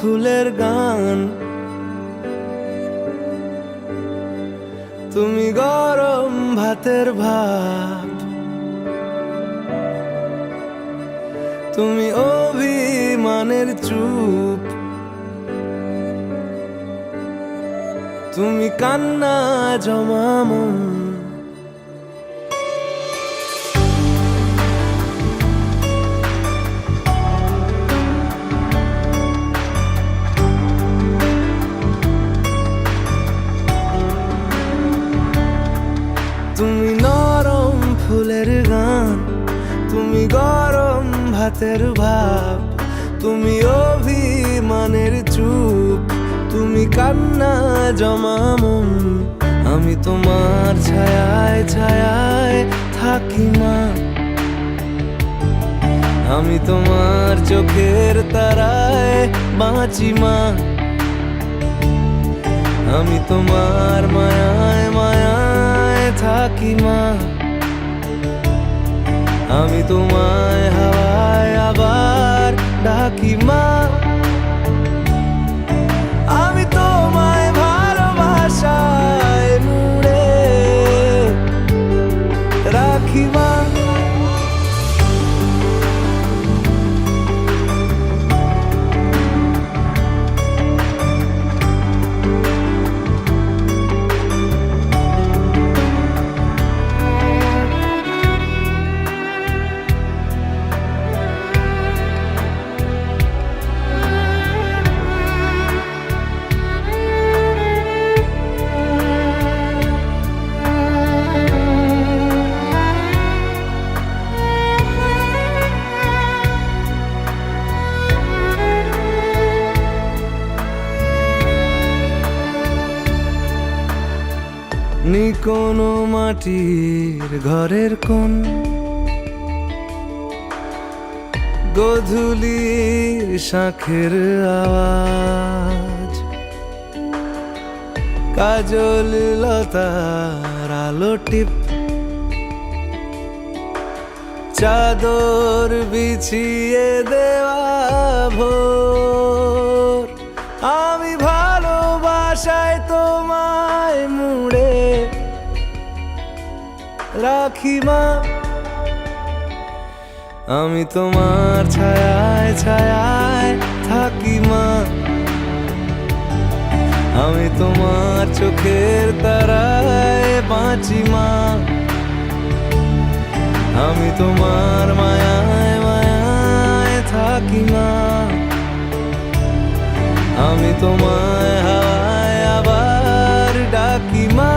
ফুলের গান, তুমি গরম ভাতের ভাত, তুমি অভিমানের চুপ, তুমি কান্না জমা মন। তুমি নরম ফুলের গান, তুমি গরম ভাতের ভাব, তুমি অভিমানের চুপ, তুমি কান্না জমা মন। আমি তোমার ছায়ায় ছায়ায় থাকি মা, আমি তোমার চোখের তারায় বাঁচি মা, আমি তোমার মায়ায় মায়ায় থাকি মা, আমি তোমায় হাওয়ায় আবার ডাকি মা, আমি তোমায় ভালোবাসায় মুড়ে রাখি মা। নি কোনো মাটির ঘরের কোন গধূলির শাঁখের আওয়াজ, কাজল লতার আলো টিপ, চাদর বিছিয়ে দেওয়া ভোর, আমি ভালোবাসায় তোমায় মুড়ে রাখি মা, আমি তোমার ছায়ায় ছায়ায় থাকি মা, আমি তোমার চোখের তারায় বাঁচি মা, আমি তোমার মায়ায় মায়ায় থাকি মা, আমি তোমায় হাওয়ায় আবার ডাকি মা।